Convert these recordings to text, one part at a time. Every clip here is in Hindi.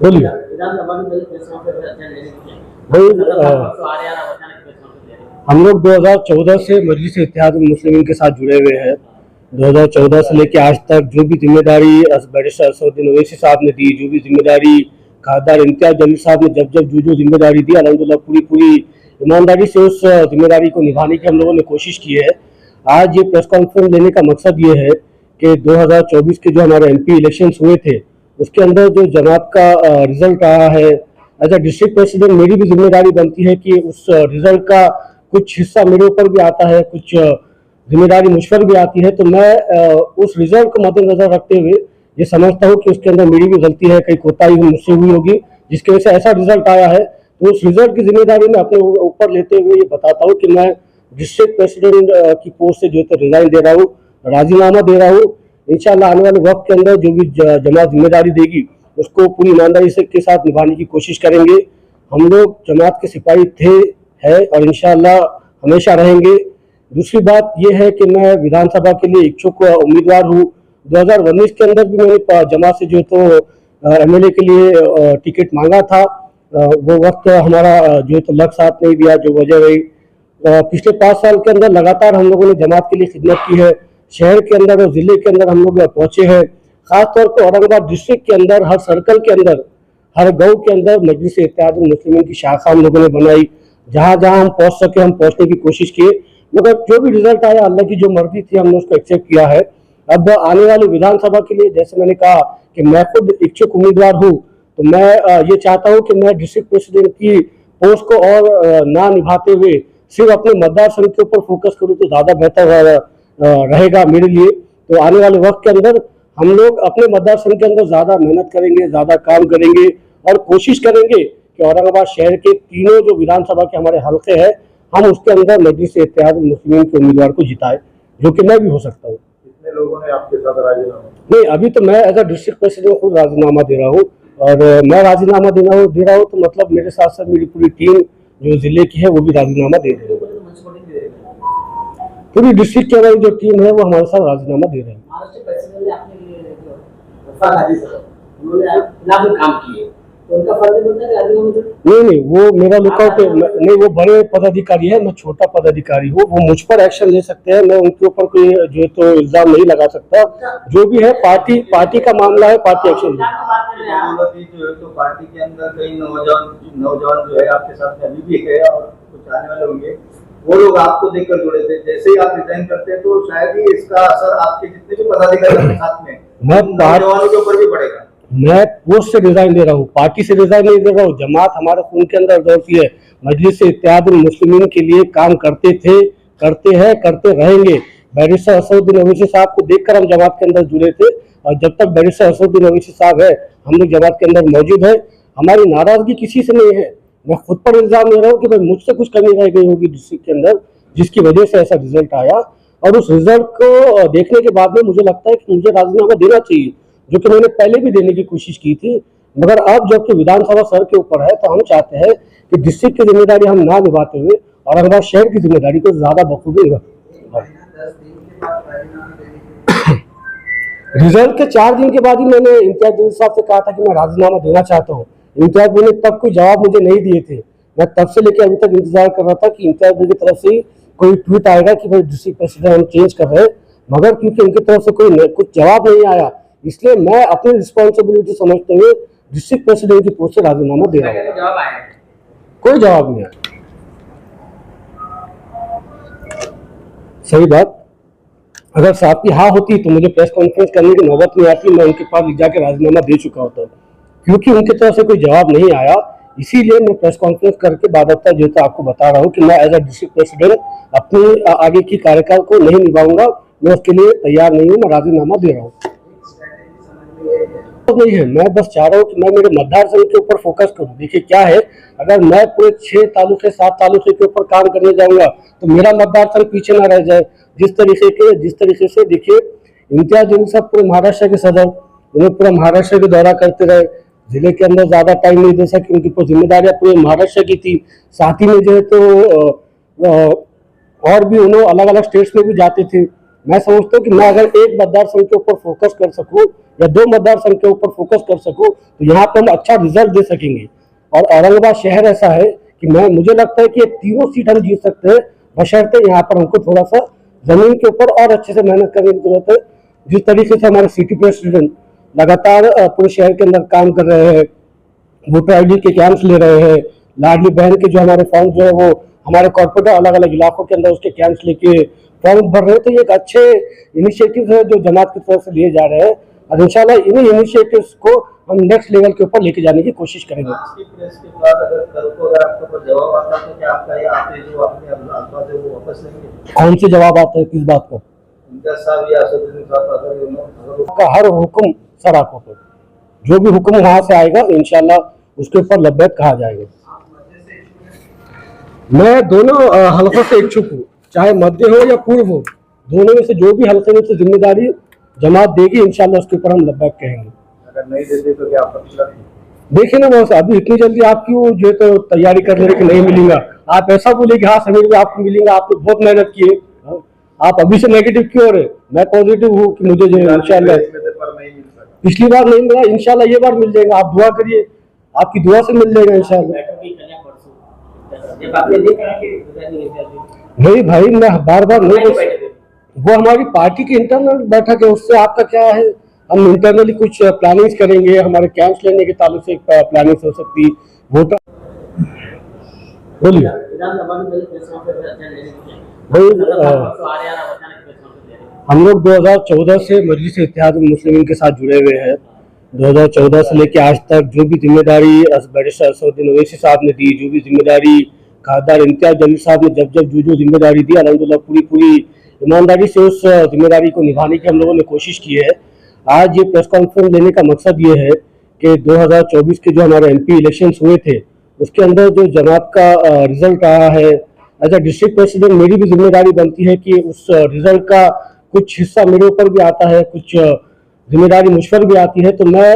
बोलिए भाई। हम लोग 2014 से मजलिस इत्तेहादुल मुस्लिमीन के साथ जुड़े हुए हैं। 2014 से लेकर आज तक जो भी जिम्मेदारी बैरिस्टर असदुद्दीन ओवैसी साहब ने दी, जो भी जिम्मेदारी खासदार इम्तियाज जलील साहब ने जब जब जो जिम्मेदारी दी, अल्हम्दुलिल्लाह पूरी पूरी ईमानदारी से उस जिम्मेदारी को निभाने की हम लोगों ने कोशिश की है। आज ये प्रेस कॉन्फ्रेंस लेने का मकसद ये है कि 2024 के जो हमारे MP इलेक्शंस हुए थे उसके अंदर जो जमात का रिजल्ट आया है, एज अ डिस्ट्रिक्ट प्रेसिडेंट मेरी भी जिम्मेदारी बनती है कि उस रिजल्ट का कुछ हिस्सा मेरे ऊपर भी आता है, कुछ जिम्मेदारी मुझ पर भी आती है। तो मैं उस रिजल्ट को मद्देनजर रखते हुए ये समझता हूँ कि उसके अंदर मेरी भी गलती है, कई कोताही मुझसे हुई होगी जिसकी वजह से ऐसा रिजल्ट आया है। तो उस रिजल्ट की जिम्मेदारी मैं अपने ऊपर लेते हुए ये बताता हूँ कि मैं डिस्ट्रिक्ट प्रेसिडेंट की पोस्ट से जो है रिजाइन दे रहा हूँ, राजीनामा दे रहा हूँ। इंशाल्लाह आने वाले वक्त के अंदर जो भी जमात जिम्मेदारी देगी उसको पूरी ईमानदारी से के साथ निभाने की कोशिश करेंगे। हम लोग जमात के सिपाही थे, है और इंशाल्लाह हमेशा रहेंगे। दूसरी बात यह है कि मैं विधानसभा के लिए इच्छुक उम्मीदवार हूँ। 2019 के अंदर भी मैंने जमात से जो तो MLA के लिए टिकट मांगा था। वो वक्त हमारा जो तो लग साथ नहीं दिया, जो वजह रही। पिछले 5 साल के अंदर लगातार हम लोगों ने जमात के लिए खिदमत की है। शहर के अंदर और जिले के अंदर हम लोग पहुंचे हैं। खासतौर पर औरंगाबाद डिस्ट्रिक्ट के अंदर हर सर्कल के अंदर, हर गांव के अंदर मजलिस इत्तेहादुल मुस्लिमीन की शाखा हम लोगों ने बनाई। जहां जहां हम पहुंच सके हम पहुंचने की कोशिश किए, मगर जो भी रिजल्ट आया अल्लाह की जो मर्जी थी हमने उसको एक्सेप्ट किया है। अब आने वाली विधानसभा के लिए जैसे मैंने कहा कि मैं खुद इच्छुक उम्मीदवार हूँ, तो मैं ये चाहता हूँ कि मैं डिस्ट्रिक्ट प्रेसिडेंट की पोस्ट को और ना निभाते हुए सिर्फ अपने मतदार संघ के ऊपर फोकस करूँ तो ज्यादा बेहतर रहेगा मेरे लिए। तो आने वाले वक्त के अंदर हम लोग अपने मतदार संघ के अंदर ज्यादा मेहनत करेंगे, ज्यादा काम करेंगे और कोशिश करेंगे कि औरंगाबाद शहर के तीनों जो विधानसभा के हमारे हल्के हैं हम उसके अंदर मजलिस इत्तेहादुल मुस्लिमीन के उम्मीदवार को जिताए, जो कि मैं भी हो सकता हूँ। कितने लोगों ने आपके साथ राजीनामा? नहीं, अभी तो मैं एज अ डिस्ट्रिक्ट प्रेसिडेंट खुद राजीनामा दे रहा हूँ और मैं राजीनामा दे रहा हूँ तो मतलब मेरे साथ साथ मेरी पूरी टीम जो जिले की है वो भी राजीनामा दे रही है। पूरी डिस्ट्रिक्ट की हमारी जो टीम है वो हमारे साथ राजीनामा दे रहे हैं। नहीं, वो मेरा लुकआउट नहीं, वो बड़े पदाधिकारी है, मैं छोटा पदाधिकारी हूँ। वो मुझ पर एक्शन ले सकते हैं, मैं उनके ऊपर कोई जो तो इल्जाम नहीं लगा सकता। जो भी है पार्टी का मामला है, पार्टी एक्शन ले। तो पार्टी के अंदर कई नौजवान जो है आपके साथ अभी भी है और कुछ आने वाले होंगे, वो लोग आपको देखकर जुड़े थे। जैसे ही आप रिजाइन करते हैं तो शायद ही इसका असर आपके जितने भी पदाधिकारी के साथ में नौजवानों के ऊपर भी पड़ेगा। मैं पोस्ट से रिजाइन दे रहा हूँ, पार्टी से रिजाइन नहीं दे रहा हूँ। जमात हमारे खून के अंदर दौड़ती है। मजलिस इत्तेहादुल मुस्लिमीन के लिए काम करते थे, करते हैं, करते रहेंगे। बैरिस्टर असदुद्दीन ओवैसी साहब को देखकर हम जमात के अंदर जुड़े थे और जब तक बैरिस्टर असदुद्दीन ओवैसी साहब है हम लोग जमात के अंदर मौजूद है। हमारी नाराजगी किसी से नहीं है। मैं खुद पर इल्जाम ले रहा हूँ कि भाई मुझसे कुछ कमी रह गई होगी डिस्ट्रिक्ट के अंदर जिसकी वजह से ऐसा रिजल्ट आया। और उस रिजल्ट को देखने के बाद में मुझे लगता है कि मुझे राजीनामा देना चाहिए, जो कि मैंने पहले भी देने की कोशिश की थी। मगर अब जबकि विधानसभा सर के ऊपर है तो हम चाहते हैं कि डिस्ट्रिक्ट की जिम्मेदारी हम ना निभाते हुए औरंगाबाद शहर की जिम्मेदारी को ज्यादा बखूबी निभाएं। रिजल्ट के 4 दिन के बाद ही मैंने इम्तियाज जलील साहब से कहा था कि मैं राजीनामा देना चाहता हूँ। इम्तियाज ने तब कोई जवाब मुझे नहीं दिए थे। मैं तब से लेकर अभी तक इंतजार कर रहा था कि इम्तियाज की तरफ से कोई ट्वीट आएगा कि भाई डिस्ट्रिक्ट प्रेसिडेंट हम चेंज कर रहे हैं, मगर क्योंकि उनकी तरफ से कोई कुछ जवाब नहीं आया, इसलिए मैं अपनी रिस्पॉन्सिबिलिटी समझते हुए डिस्ट्रिक्ट प्रेसिडेंट की पोस्ट से राजीनामा दे रहा हूँ। कोई जवाब नहीं आया। सही बात, अगर साहब की हाँ होती तो मुझे प्रेस कॉन्फ्रेंस करने की नौबत नहीं आती, मैं उनके पास जाके राजीनामा दे चुका होता। क्योंकि उनकी तरफ से कोई जवाब नहीं आया, इसीलिए मैं प्रेस कॉन्फ्रेंस करके बाकायदा जो है आपको बता रहा हूँ कि मैं एज अ डिस्ट्रिक्ट प्रेसिडेंट अपने आगे की कार्यकाल को नहीं निभाऊंगा। मैं उसके लिए तैयार नहीं हूँ, मैं राजीनामा दे रहा हूँ। नहीं है, मैं बस चाह रहा हूँ कि मैं मेरे मतदार संघ के ऊपर फोकस करूँ। देखिए क्या है, अगर मैं पूरे 6 तालुके 7 तालुके के ऊपर काम करने जाऊंगा तो मेरा मतदार संघ पीछे ना रह जाए। जिस तरीके से देखिए इम्तियाज जलील साहब पूरे महाराष्ट्र के सदर, उन्हें पूरा महाराष्ट्र के दौरा करते रहे, जिले के अंदर ज्यादा टाइम नहीं दे सके, उनकी जिम्मेदारियां पूरे महाराष्ट्र की थी। साथ ही में जो है तो और भी उन्होंने अलग अलग स्टेट्स में भी जाते थे। मैं समझता हूँ कि मैं अगर एक मतदार संघ के ऊपर फोकस कर सकूँ या 2 मतदार संघ के ऊपर फोकस कर सकूँ तो यहाँ पर हम अच्छा रिजल्ट दे सकेंगे। और औरंगाबाद शहर ऐसा है कि मुझे लगता है कि ये तीनों सीट हम जीत सकते हैं, बशर्ते यहाँ पर हमको थोड़ा सा जमीन के ऊपर और अच्छे से मेहनत करने की जरूरत है। जिस तरीके से हमारे सिटी प्रेसिडेंट लगातार पूरे शहर के अंदर काम कर रहे हैं, वोटर आईडी के कैंप्स ले रहे हैं, लाडली बहन के जो हमारे फॉर्म जो है वो हमारे कॉर्पोरेट अलग अलग इलाकों के अंदर उसके कैंप्स लेके फॉर्म भर रहे हैं, तो ये एक अच्छे इनिशिएटिव है जो जमात की तरफ से लिए जा रहे हैं और इंशाल्लाह इन्हीं इनिशिएटिव्स को हम नेक्स्ट लेवल के ऊपर लेके जाने की कोशिश करेंगे। आज की प्रेस के बाद अगर कल को अगर आपके ऊपर जवाब आता है तो क्या आपका ये आपने जो अपने अल्फाज है वो वापस लेंगे? कौन से जवाब आते हैं किस बात का? इम्तियाज साहब या असदुद्दीन साहब अगर का हर हुक्म सर आंखों पर, जो भी हुक्म वहां से आएगा इंशाल्लाह उसके ऊपर लब्बैक कहा जाएगा। मैं दोनों हलकों से इच्छुक हूँ, चाहे मध्य हो या पूर्व हो, दोनों में से जो भी हलके में से जिम्मेदारी जमात देगी इंशाल्लाह उसके ऊपर हम लब्बैक कहेंगे। अगर नहीं देते तो क्या आपत्ति? देखिए ना बॉस, अभी इतनी जल्दी आप क्यों जो है तो तैयारी कर रहे कि नहीं मिलेगा। आप ऐसा बोले कि हाँ समीर भाई आपको मिलेगा, आपने बहुत मेहनत की है, आप अभी से नेगेटिव क्यों हो रहे? मैं पॉजिटिव हूँ कि मुझे जो है इंशाल्लाह पिछली बार नहीं मिला, इंशाल्लाह ये बार मिल जाएगा। आप दुआ करिए, आपकी दुआ से मिल जाएगा इंशाल्लाह। नहीं भाई, मैं बार बार नहीं, वो हमारी पार्टी की इंटरनल बैठक है, उससे आपका क्या है। हम इंटरनली कुछ प्लानिंग्स करेंगे, हमारे कैंप्स लेने के ताल्लुक से प्लानिंग्स हो सकती। वोटर बोलिए भाई, हम लोग 2014 से मजलिस इत्तेहाद मुस्लिमीन के साथ जुड़े हुए हैं। 2014 से लेकर आज तक जो भी जिम्मेदारी बैरिस्टर असदुद्दीन ओवैसी साहब ने दी, जो भी जिम्मेदारी खासदार इम्तियाज जलील साहब ने जब जो जिम्मेदारी दी, अल्हम्दुलिल्लाह पूरी ईमानदारी से उस जिम्मेदारी को निभाने की हम लोगों ने कोशिश की है। आज ये प्रेस कॉन्फ्रेंस लेने का मकसद ये है कि 2024 के जो हमारे MP इलेक्शंस हुए थे उसके अंदर जो जमात का रिजल्ट आया है, एज अ डिस्ट्रिक्ट प्रेसिडेंट मेरी भी जिम्मेदारी बनती है कि उस रिजल्ट का कुछ हिस्सा मेरे ऊपर भी आता है, कुछ जिम्मेदारी मुझ पर भी आती है। तो मैं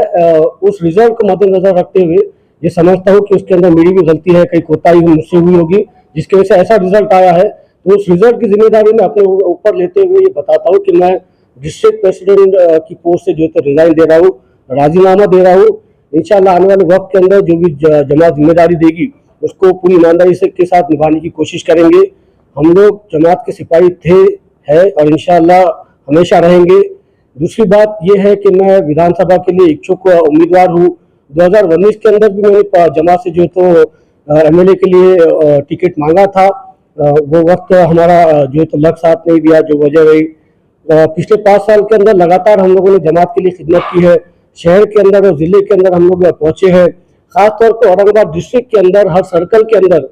उस रिजल्ट को मद्देनजर रखते हुए ये समझता हूँ कि उसके अंदर मेरी भी गलती है, कहीं कोताही मुझसे हुई होगी जिसकी वजह से ऐसा रिजल्ट आया है। तो उस रिजल्ट की जिम्मेदारी मैं अपने ऊपर लेते हुए ये बताता हूँ कि मैं डिस्ट्रिक्ट प्रेसिडेंट की पोस्ट से जो तो रिजाइन दे रहा हूँ, राजीनामा दे रहा हूँ। इंशाल्लाह आने वाले वक्त के अंदर जो भी जमात जिम्मेदारी देगी उसको पूरी ईमानदारी से के साथ निभाने की कोशिश करेंगे। हम लोग जमात के सिपाही थे, है और इंशाल्लाह हमेशा रहेंगे। दूसरी बात यह है कि मैं विधानसभा के लिए इच्छुक उम्मीदवार हूँ। 2019 के अंदर भी मैंने जमात से जो तो MLA के लिए टिकट मांगा था, वो वक्त हमारा जो तो लग साथ नहीं दिया, जो वजह रही। पिछले 5 साल के अंदर लगातार हम लोगों ने जमात के लिए खिदमत की है। शहर के अंदर और जिले के अंदर हम लोग पहुंचे हैं। खासतौर पर औरंगाबाद डिस्ट्रिक्ट के अंदर हर सर्कल के अंदर,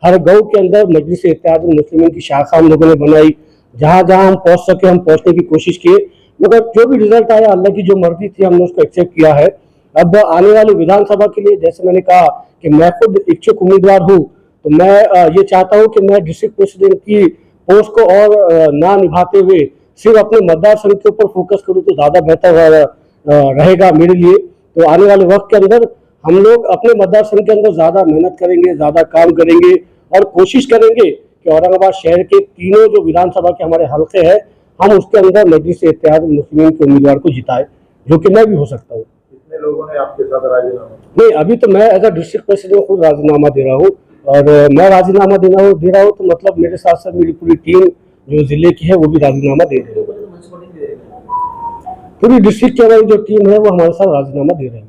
हर गांव के अंदर मजलिस इत्तेहाद मुस्लिमीन की शाखा हम लोगों ने बनाई। जहां जहां हम पहुंच सके हम पहुंचने की कोशिश किए, मगर जो भी रिजल्ट आया अल्लाह की जो मर्जी थी हमने उसको एक्सेप्ट किया है। अब आने वाली विधानसभा के लिए जैसे मैंने कहा कि मैं खुद इच्छुक उम्मीदवार हूँ, तो मैं ये चाहता हूँ कि मैं डिस्ट्रिक्ट प्रेसिडेंट की पोस्ट को और ना निभाते हुए सिर्फ अपने मतदार संघ के ऊपर फोकस करूँ तो ज़्यादा बेहतर रहेगा मेरे लिए। तो आने वाले वक्त के अंदर हम लोग अपने मतदार संघ के अंदर ज़्यादा मेहनत करेंगे, ज़्यादा काम करेंगे और कोशिश करेंगे कि औरंगाबाद शहर के तीनों जो विधानसभा के हमारे हल्के हैं हम उसके अंदर मजलिस इत्तेहाद मुस्लिमीन के उम्मीदवार को जिताए, जो कि मैं भी हो सकता हूँ। कितने लोगों ने आपके साथ राजीनामा? नहीं, अभी तो मैं एज अ डिस्ट्रिक्ट प्रेसिडेंट खुद राजीनामा दे रहा हूँ और मैं राजीनामा दे रहा हूँ तो मतलब मेरे साथ साथ मेरी पूरी टीम जो जिले की है वो भी राजीनामा दे रही है। पूरी डिस्ट्रिक्ट की हमारी जो टीम है वो हमारे साथ राजीनामा दे रहे हैं।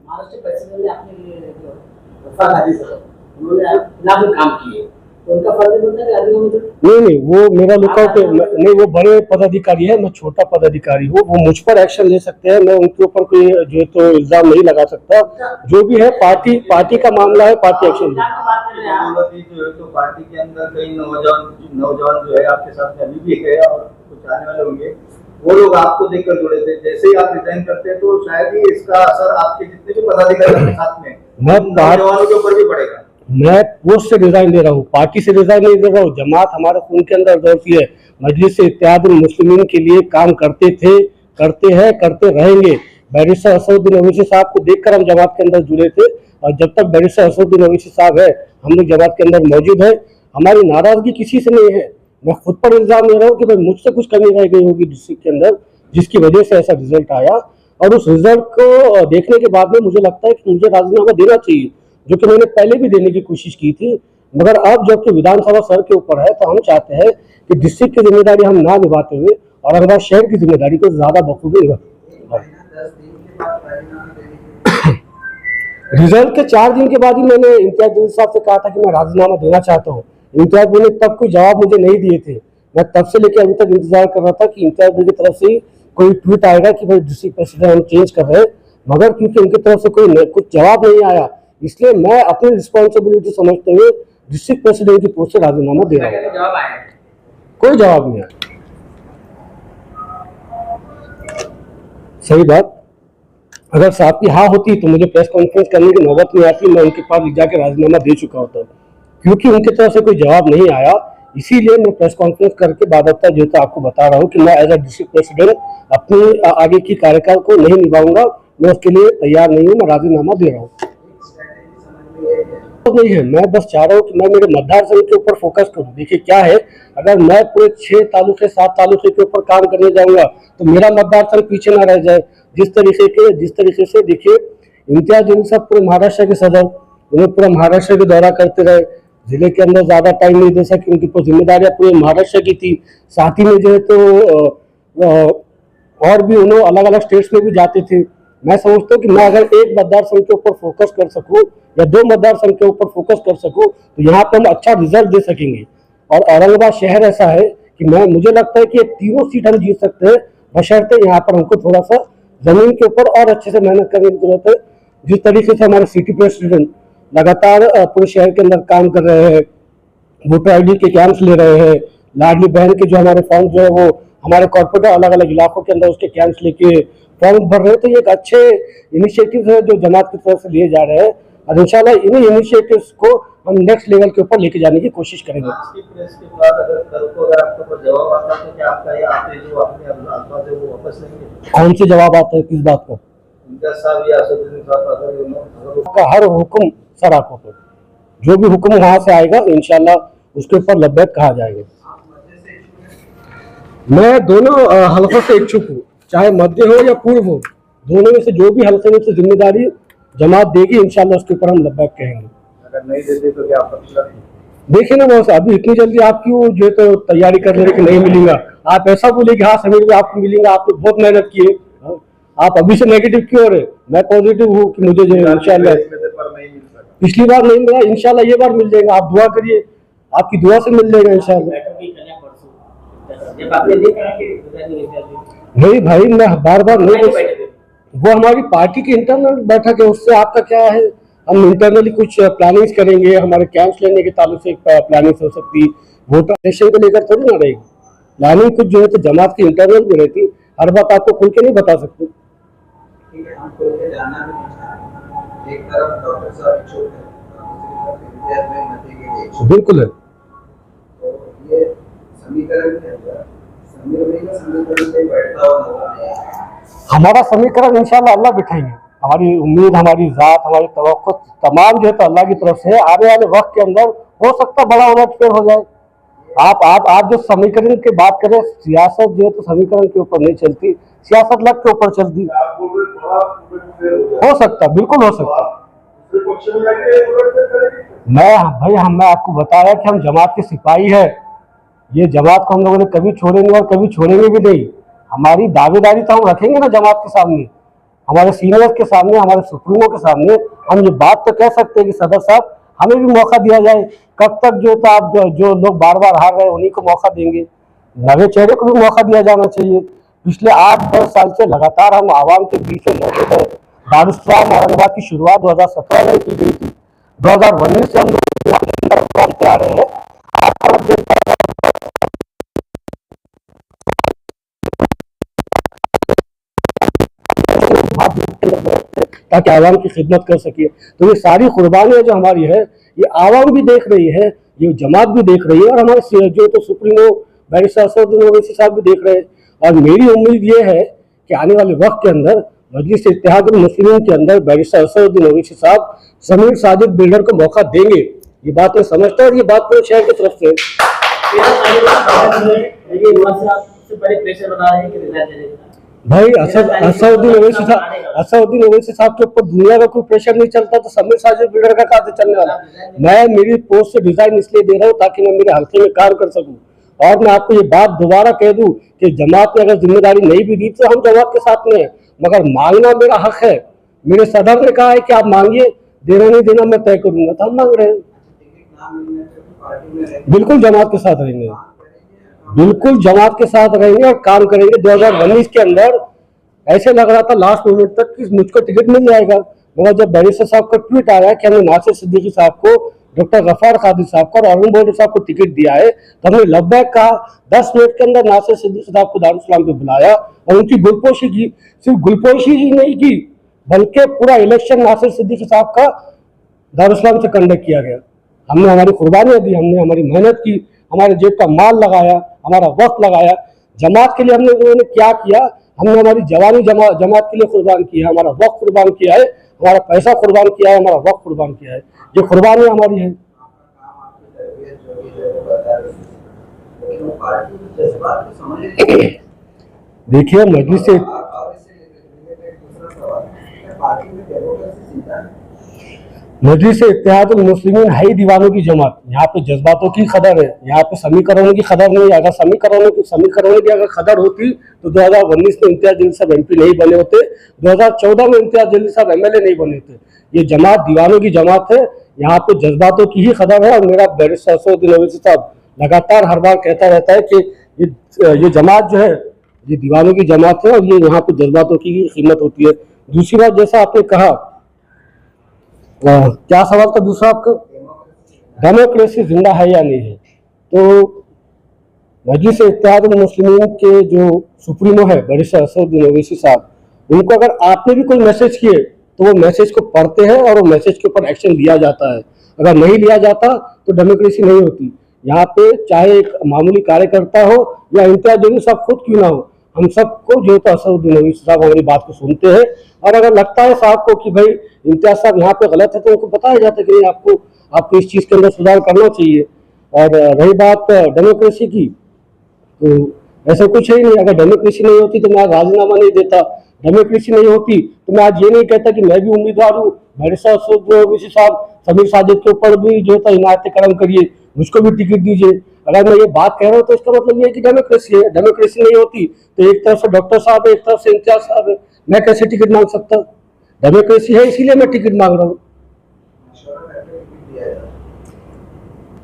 नहीं, वो मेरा लुकआउट नहीं, वो बड़े पदाधिकारी है, मैं छोटा पदाधिकारी हूँ। वो मुझ पर एक्शन ले सकते हैं, मैं उनके ऊपर कोई जो है तो इल्जाम नहीं लगा सकता। जो भी है पार्टी का मामला है, पार्टी एक्शन ले। जो है तो पार्टी के अंदर कई नौजवान जो है आपके साथ अभी भी है और कुछ आने वाले होंगे, वो लोग आपको देखकर जुड़े थे। जैसे ही आप रिजाइन करते हैं तो शायद ही इसका असर आपके जितने भी पदाधिकारी आपके साथ में नौजवानों के ऊपर भी पड़ेगा। मैं पोस्ट से रिजाइन दे रहा हूँ, पार्टी से रिजाइन नहीं दे रहा हूँ। जमात हमारे खून के अंदर दौड़ती है। मजलिस इत्तेहाद मुस्लिमीन के लिए काम करते थे, करते हैं, करते रहेंगे। बैरिस्टर असदुद्दीन ओवैसी साहब को देखकर हम जमात के अंदर जुड़े थे और जब तक बैरिस्टर असदुद्दीन ओवैसी साहब है हम लोग जमात के अंदर मौजूद है। हमारी नाराजगी किसी से नहीं है, मैं खुद पर इल्जाम ले रहा हूँ कि भाई मुझसे कुछ कमी रह गई होगी डिस्ट्रिक्ट के अंदर, जिसकी वजह से ऐसा रिजल्ट आया। और उस रिजल्ट को देखने के बाद में मुझे लगता है कि मुझे राजीनामा देना चाहिए, जो कि मैंने पहले भी देने की कोशिश की थी। मगर अब जबकि विधानसभा सर के ऊपर है, तो हम चाहते हैं कि डिस्ट्रिक्ट की जिम्मेदारी हम ना निभाते हुए औरंगाबाद शहर की जिम्मेदारी को ज्यादा बखूबी निभाएं। रिजल्ट के 4 दिन के बाद ही मैंने इम्तियाज जलील साहब से कहा था कि मैं राजीनामा देना चाहता हूँ। इम्तियाज भाई ने तब कोई जवाब मुझे नहीं दिए थे। मैं तब से लेकर अभी तक इंतजार कर रहा था कि इम्तियाज भाई की तरफ से कोई ट्वीट आएगा कि भाई डिस्ट्रिक्ट प्रेसिडेंट हम चेंज कर रहे हैं, मगर क्योंकि उनकी तरफ से कोई कुछ जवाब नहीं आया, इसलिए मैं अपनी रिस्पॉन्सिबिलिटी समझते हुए डिस्ट्रिक्ट प्रेसिडेंट की पोस्ट से राजीनामा दे रहा हूँ। कोई जवाब नहीं आया। सही बात, अगर साहब की हाँ होती तो मुझे प्रेस कॉन्फ्रेंस करने की नौबत नहीं आती, मैं उनके पास जाकर राजीनामा दे चुका होता। क्योंकि उनकी तरफ से कोई जवाब नहीं आया, इसीलिए मैं प्रेस कॉन्फ्रेंस करके बाकायदा जो है आपको बता रहा हूँ कि मैं एज ए डिस्ट्रिक्ट प्रेसिडेंट अपने आगे की कार्यकाल को नहीं निभाऊंगा, मैं उसके लिए तैयार नहीं हूँ, मैं राजीनामा दे रहा हूँ। नहीं है, मैं बस चाह रहा हूँ कि मैं मेरे मतदार संघ के ऊपर फोकस करूँ। देखिए क्या है, अगर मैं पूरे 6 तालुके 7 तालुके के ऊपर काम करने जाऊंगा तो मेरा मतदार संघ पीछे ना रह जाए। जिस तरीके से देखिए इम्तियाज जलील साहब पूरे महाराष्ट्र के सदर, उन्हें पूरा महाराष्ट्र के दौरा करते रहे, जिले के अंदर ज्यादा टाइम नहीं दे सके, उनकी जिम्मेदारियां पूरे महाराष्ट्र की थी। साथ ही में जो है तो और भी उन्होंने अलग अलग स्टेट्स में भी जाते थे। मैं समझता हूँ कि मैं अगर एक मतदार संघ के ऊपर फोकस कर सकूं या 2 मतदार संघ के ऊपर फोकस कर सकूं तो यहाँ पर हम अच्छा रिजल्ट दे सकेंगे। और औरंगाबाद शहर ऐसा है कि मुझे लगता है कि ये तीनों सीट हम जीत सकते हैं, बशर्ते यहाँ पर हमको थोड़ा सा जमीन के ऊपर और अच्छे से मेहनत करने की जरूरत है। जिस तरीके से हमारे सिटी प्रेसिडेंट लगातार पूरे शहर के अंदर काम कर रहे हैं, वोटर आईडी के कैंप्स ले रहे हैं, लाडली बहन के जो हमारे फॉर्म जो है वो हमारे कॉर्पोरेट अलग अलग इलाकों के अंदर उसके कैंप्स लेके फॉर्म भर रहे हैं, तो ये एक अच्छे इनिशिएटिव है जो जमात की तरफ से लिए जा रहे हैं। और इंशाल्लाह इन्हीं इनिशिएटिव्स को हम नेक्स्ट लेवल के ऊपर लेके जाने की कोशिश करेंगे। प्रेस के बाद अगर कल को अगर आपके ऊपर जवाब आता है तो क्या आपका ये आपने जो अपने अल्फाज है वो वापस लेंगे? कौन से जवाब आता है, किस बात का? इम्तियाज साहब या असदुद्दीन साहब अगर का हर हुक्म सर आंखों पर, जो भी हुक्म वहां से आएगा इंशाल्लाह उसके ऊपर लब्बैक कहा जाएगा। मैं दोनों हलकों से इच्छुक हूँ, चाहे मध्य हो या पूर्व हो, दोनों में से जो भी हल्के में से जिम्मेदारी जमात देगी इंशाल्लाह उसके ऊपर हम लब्बैक कहेंगे। अगर नहीं देते तो क्या आपका? देखिए ना बॉस, अभी इतनी जल्दी आप क्यों जो तो तैयारी कर रहे हैं कि नहीं मिलेगा? आप ऐसा बोले कि हाँ समीर भाई आपको मिलेगा, आपने बहुत मेहनत की है, आप अभी से नेगेटिव क्यों हो रहे? मैं पॉजिटिव हूँ कि मुझे जो इंशाल्लाह पिछली बार नहीं मिला, इंशाल्लाह ये बार मिल जाएगा। आप दुआ करिए, आपकी दुआ से मिल जाएगा इंशाल्लाह। नहीं भाई, मैं बार बार नहीं, वो हमारी पार्टी की इंटरनल बैठक है, उससे आपका क्या है? हम इंटरनली कुछ प्लानिंग्स करेंगे, हमारे कैंप्स लेने के ताल्लुक से प्लानिंग हो सकती, वोटर इलेक्शन को लेकर थोड़ी ना रहेगी प्लानिंग। कुछ जो है तो जमात की इंटरनल भी रहती, हर बात आपको खुल के नहीं बता सकते। बिल्कुल है, हमारा समीकरण इंशाल्लाह अल्लाह बिठाएंगे। हमारी उम्मीद, हमारी ज़ात, हमारी तवक्को तमाम जो है तो अल्लाह की तरफ से आने वाले वक्त के अंदर हो सकता बड़ा उलटफेर हो जाए। आप जो समीकरण की बात करें, सियासत जो है तो समीकरण के ऊपर नहीं चलती, सियासत लग के ऊपर चलती। हो सकता, बिल्कुल हो सकता। मैं आपको बताया कि हम जमात के सिपाही है, ये जमात को हम लोगों ने कभी छोड़ेंगे और कभी छोड़ेंगे भी नहीं। हमारी दावेदारी तो हम रखेंगे ना जमात के सामने, हमारे सीनियर्स के सामने, हमारे सुप्रीमो के सामने। हम ये बात तो कह सकते हैं कि सदर साहब हमें भी मौका दिया जाए। कब तक जो तो आप जो लोग बार बार हार रहे हैं उन्हीं को मौका देंगे? नवे चेहरे को भी मौका दिया जाना चाहिए। पिछले 8-10 साल से लगातार हम आवाम के बीच में मौजूद है। दारुस्सालाम औरंगाबाद की शुरुआत 2017 में की गई थी, 2019 से हम लोग आ रहे हैं। ताकि आवाम की खिदमत कर सके। तो ये सारी कुर्बानियां जो हमारी है, ये आवाम भी देख रही है, ये जमात भी देख रही है, और हमारे जो तो सुप्रीमो बैरिस्टर असदुद्दीन ओवैसी साहब भी देख रहे हैं। और मेरी उम्मीद ये है कि आने वाले वक्त के अंदर मजलिस इत्तेहाद मुस्लिमीन के अंदर बैरिस्टर असदुद्दीन ओवैसी साहब समीर साजिद बिल्डर को मौका देंगे। ये बात मैं समझता हूँ और ये बात पूरे शहर की तरफ से लेकिन वहाँ से आप सबसे बड़े प्रेशर बना रहे हैं कि रिजाइन दे देना। भाई असदुद्दीन ओवैसी साहब के ऊपर दुनिया का कोई प्रेशर नहीं चलता तो समीर साजिद बिल्डर का कहाँ से चलने वाला। मैं मेरी पोस्ट से रिजाइन इसलिए दे रहा हूँ ताकि मैं मेरे हल्के में काम कर सकूं। और मैं आपको ये बात दोबारा कह दूं कि जमात ने अगर जिम्मेदारी नहीं भी दी तो हम जमात के साथ में है, मगर मांगना मेरा हक है। मेरे सदर ने कहा है कि आप मांगिए, देना नहीं देना मैं तय करूंगा, तो हम मांग रहे हैं। बिल्कुल जमात के साथ रहेंगे, बिल्कुल जमात के साथ रहेंगे और काम करेंगे। 2019 के अंदर ऐसे लग रहा था लास्ट मोमेंट तक कि मुझको टिकट मिल जाएगा, मगर जब बैरिस्टर साहब का ट्वीट आया कि हमने नासिर सिद्दीकी साहब को, डॉक्टर गफार कादिर साहब को और अरुण बोल्ड साहब को टिकट दिया है, तो हमने लब्बैक कहा। 10 मिनट के अंदर नासिर सिद्दीकी साहब को दारुल पे बुलाया और उनकी गुलपोशी की। सिर्फ गुलपोशी ही नहीं की बल्कि पूरा इलेक्शन नासिर सिद्दीकी साहब का दारुल से कंडक्ट किया गया। हमने हमारी कुर्बानियां दी, हमने हमारी मेहनत की, हमारे जेब का माल लगाया, हमारा वक्त लगाया। जमात के लिए हमने उन्होंने क्या किया, हमने हमारी जवानी जमात के लिए कुर्बान किया है, हमारा वक्त कुर्बान किया है, हमारा पैसा कुर्बान किया है, हमारा वक्त कुर्बान किया है। ये कुर्बानी हमारी है। देखिए मजलिस इत्तेहादुल मुस्लिमीन है दीवानों की जमात। यहाँ पे जज्बातों की खदर है, यहाँ पे समीकरणों की खदर नहीं है। अगर समीकरणों की अगर खदर होती तो 2019 में इम्तियाज जलील साहब MP नहीं बने होते, 2014 में इम्तियाज जलील साहब MLA नहीं बने थे। ये जमात दीवानों की जमात है, यहाँ पे जज्बातों की ही खदर है। और मेरा बैरिस्टर असदुद्दीन ओवैसी साहब लगातार हर बार कहता रहता है कि ये जमात जो है ये दीवानों की जमात है और ये यहाँ पे जज्बातों की ही कीमत होती है। दूसरी बात, जैसा आपने कहा, क्या सवाल था दूसरा आपका, डेमोक्रेसी जिंदा है या नहीं है। तो मजलिस इत्तेहादुल मुस्लिमीन के जो सुप्रीमो है बैरिस्टर असदुद्दीन ओवैसी साहब, उनको अगर आपने भी कोई मैसेज किए तो वो मैसेज को पढ़ते हैं और वो मैसेज के ऊपर एक्शन लिया जाता है। अगर नहीं लिया जाता तो डेमोक्रेसी नहीं होती। यहाँ पे चाहे एक मामूली कार्यकर्ता हो या इम्तियाज जलील साहब खुद क्यों ना हो, हम सबको जो तो असदुद्दीन ओवैसी साहब हमारी बात को सुनते हैं। और अगर लगता है साहब को कि भाई इम्तियाज साहब यहाँ पे गलत है तो उनको बताया जाता है कि आपको इस चीज़ के अंदर सुधार करना चाहिए। और रही बात डेमोक्रेसी की, तो ऐसा कुछ है ही नहीं। अगर डेमोक्रेसी नहीं होती तो मैं आज राजीनामा नहीं देता, डेमोक्रेसी नहीं होती तो मैं आज ये नहीं कहता कि मैं भी उम्मीदवार हूँ, बैरिस्टर असदुद्दीन ओवैसी साहब समीर साजिद के ऊपर भी जो है इनायत करम करिए, मुझको भी टिकट दीजिए। अगर मैं ये बात कह रहा हूँ तो इसका मतलब ये है कि डेमोक्रेसी है। डेमोक्रेसी नहीं होती तो एक तरफ से डॉक्टर साहब है, एक तरफ से इम्तियाज साहब है, मैं कैसे टिकट मांग सकता। डेमोक्रेसी है इसीलिए मैं टिकट मांग रहा हूँ।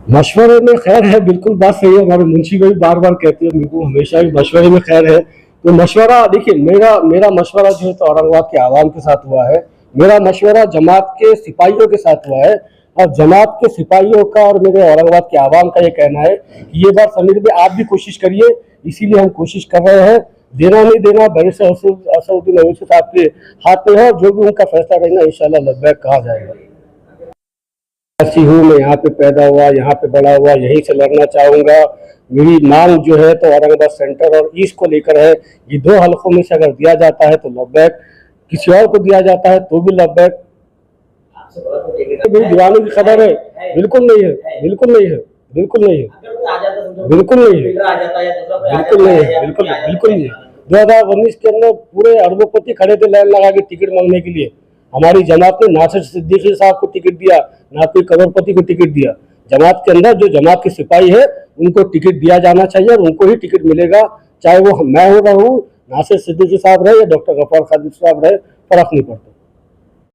मशवरे में खैर है, बिल्कुल बात सही है। हमारे मुंशी भाई बार बार कहते हैं मेरे को हमेशा ही मशवरे में खैर है। तो मशवरा देखिए, मेरा मशवरा जो है तो औरंगाबाद के आवाम के साथ हुआ है, मेरा मशवरा जमात के सिपाहियों के साथ हुआ है। और जमात के सिपाहियों का और मेरे औरंगाबाद के आवाम का ये कहना है कि ये बार समीर भाई आप भी कोशिश करिए, इसीलिए हम कोशिश कर रहे हैं। देना नहीं देना बैरिस्टर असदुद्दीन ओवैसी साहब के हाथ में है, जो भी उनका फैसला रहेगा इंशाल्लाह लब्बैक कहा जाएगा। ऐसी हूँ, मैं यहाँ पे पैदा हुआ, यहाँ पे बड़ा हुआ, यहीं से लड़ना चाहूँगा। मेरी मांग जो है तो औरंगाबाद सेंटर और ईस्ट को लेकर है। ये 2 हलकों में से अगर दिया जाता है तो लब्बैक, किसी और को दिया जाता है तो भी लब्बैक। मेरी दीवानों की खबर है, बिल्कुल नहीं है, बिल्कुल नहीं है, बिल्कुल नहीं है, बिल्कुल नहीं है, बिल्कुल नहीं है, बिल्कुल नहीं है। 2019 के अंदर पूरे अरबोपति खड़े थे लाइन लगा के टिकट मांगने के लिए। हमारी जमात ने नासिर सिद्दीकी साहब को टिकट दिया, ना कोई करोड़पति को टिकट दिया। जमात के अंदर जो जमात के सिपाही है उनको टिकट दिया जाना चाहिए और उनको ही टिकट मिलेगा, चाहे वो मैं हो रहा हूँ, नासिर सिद्दीकी साहब रहे या डॉक्टर गफार कादिर साहब रहे, फर्क नहीं पड़ता।